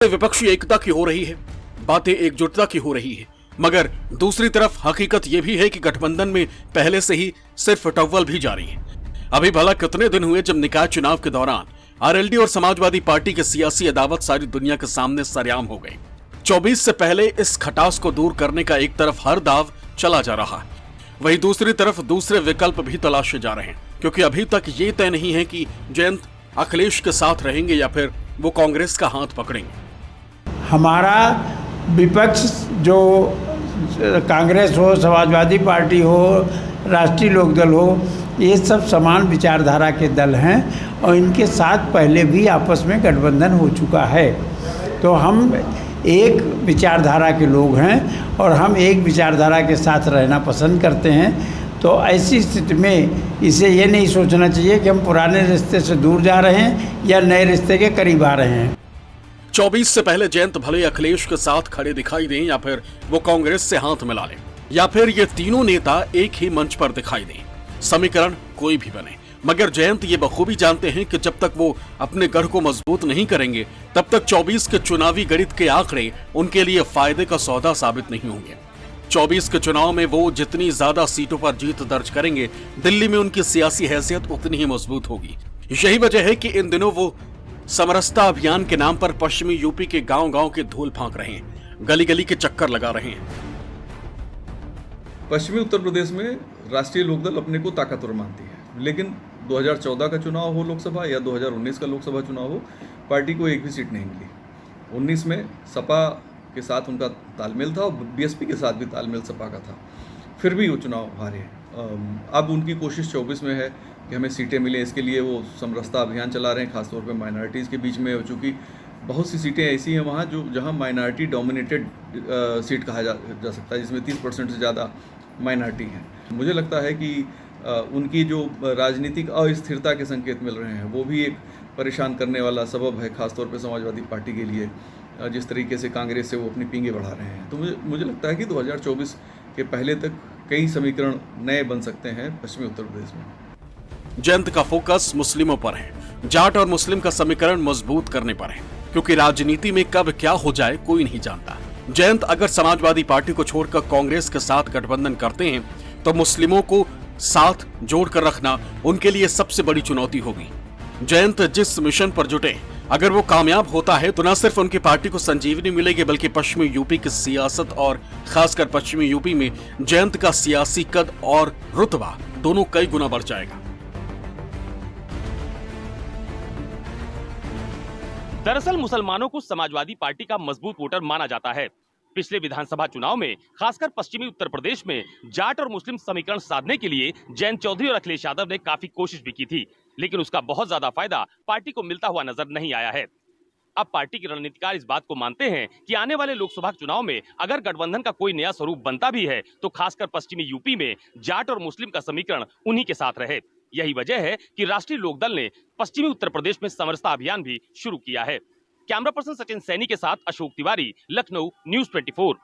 विपक्षी एकता की हो रही है, बातें एकजुटता की हो रही है, मगर दूसरी तरफ हकीकत यह भी है कि गठबंधन में पहले से ही सिर्फ टव्वल भी जारी है। अभी भला कितने दिन हुए जब निकाय चुनाव के दौरान आरएलडी और समाजवादी पार्टी के सियासी अदावत सारी दुनिया के सामने सरेआम हो गए। 24 से पहले इस खटास को दूर करने का एक तरफ हर दाव चला जा रहा है, वहीं दूसरी तरफ दूसरे विकल्प भी तलाशे जा रहे हैं, क्योंकि अभी तक ये तय नहीं है कि जयंत अखिलेश के साथ रहेंगे या फिर वो कांग्रेस का हाथ पकड़ेंगे। हमारा विपक्ष जो कांग्रेस हो, समाजवादी पार्टी हो, राष्ट्रीय लोकदल हो, ये सब समान विचारधारा के दल हैं और इनके साथ पहले भी आपस में गठबंधन हो चुका है। तो हम एक विचारधारा के लोग हैं और हम एक विचारधारा के साथ रहना पसंद करते हैं। तो ऐसी स्थिति में इसे ये नहीं सोचना चाहिए कि हम पुराने रिश्ते से दूर जा रहे हैं या नए रिश्ते के करीब आ रहे हैं। 24 से पहले जयंत भले अखिलेश के साथ खड़े दिखाई दें या फिर वो कांग्रेस से हाथ मिला लें या फिर ये तीनों नेता एक ही मंच पर दिखाई दें, समीकरण कोई भी बने, मगर जयंत ये बखूबी जानते हैं कि जब तक वो अपने गढ़ को मजबूत नहीं करेंगे तब तक 24 के चुनावी गणित के आंकड़े उनके लिए फायदे का सौदा साबित नहीं होंगे। 24 के चुनाव में वो जितनी ज्यादा सीटों पर जीत दर्ज करेंगे, दिल्ली में उनकी सियासी हैसियत उतनी ही मजबूत होगी। यही वजह है कि इन दिनों वो समरसता अभियान के नाम पर पश्चिमी यूपी के गांव-गांव के धूल फांक रहे हैं, गली-गली के चक्कर लगा रहे हैं। पश्चिमी उत्तर प्रदेश में राष्ट्रीय लोकदल अपने को ताकतवर मानती है, लेकिन 2014 का चुनाव हो लोकसभा या 2019 का लोकसभा चुनाव हो, पार्टी को एक भी सीट नहीं मिली। 19 में सपा के साथ उनका तालमेल था और बीएसपी के साथ भी तालमेल सपा का था, फिर भी वो चुनाव हारे। अब उनकी कोशिश 24 में है कि हमें सीटें मिलें, इसके लिए वो समरसता अभियान चला रहे हैं, खासतौर पे माइनॉरिटीज़ के बीच में, चूँकि बहुत सी सीटें ऐसी हैं वहाँ जहाँ माइनॉरिटी डोमिनेटेड सीट कहा जा सकता है, जिसमें 30% से ज़्यादा माइनॉरिटी हैं। मुझे लगता है कि उनकी जो राजनीतिक अस्थिरता के संकेत मिल रहे हैं वो भी एक परेशान करने वाला सबब है, खासतौर पे समाजवादी पार्टी के लिए, जिस तरीके से कांग्रेस से वो अपनी पींगे बढ़ा रहे हैं। तो मुझे लगता है कि 2024 के पहले तक कई समीकरण नए बन सकते हैं पश्चिमी उत्तर प्रदेश में। जयंत का फोकस मुस्लिमों पर है, जाट और मुस्लिम का समीकरण मजबूत करने पर है, क्योंकि राजनीति में कब क्या हो जाए कोई नहीं जानता। जयंत अगर समाजवादी पार्टी को छोड़कर कांग्रेस के साथ गठबंधन करते हैं तो मुस्लिमों को साथ जोड़कर रखना उनके लिए सबसे बड़ी चुनौती होगी। जयंत जिस मिशन पर जुटे, अगर वो कामयाब होता है तो न सिर्फ उनकी पार्टी को संजीवनी मिलेगी, बल्कि पश्चिमी यूपी की सियासत और खासकर पश्चिमी यूपी में जयंत का सियासी कद और रुतबा दोनों कई गुना बढ़ जाएगा। दरअसल मुसलमानों को समाजवादी पार्टी का मजबूत वोटर माना जाता है। पिछले विधानसभा चुनाव में खासकर पश्चिमी उत्तर प्रदेश में जाट और मुस्लिम समीकरण साधने के लिए जयंत चौधरी और अखिलेश यादव ने काफी कोशिश भी की थी, लेकिन उसका बहुत ज्यादा फायदा पार्टी को मिलता हुआ नजर नहीं आया है। अब पार्टी के रणनीतिकार इस बात को मानते हैं कि आने वाले लोकसभा चुनाव में अगर गठबंधन का कोई नया स्वरूप बनता भी है तो खासकर पश्चिमी यूपी में जाट और मुस्लिम का समीकरण उन्हीं के साथ रहे। यही वजह है कि राष्ट्रीय लोकदल ने पश्चिमी उत्तर प्रदेश में समरसता अभियान भी शुरू किया है। कैमरा पर्सन सचिन सैनी के साथ अशोक तिवारी, लखनऊ, न्यूज़ 24।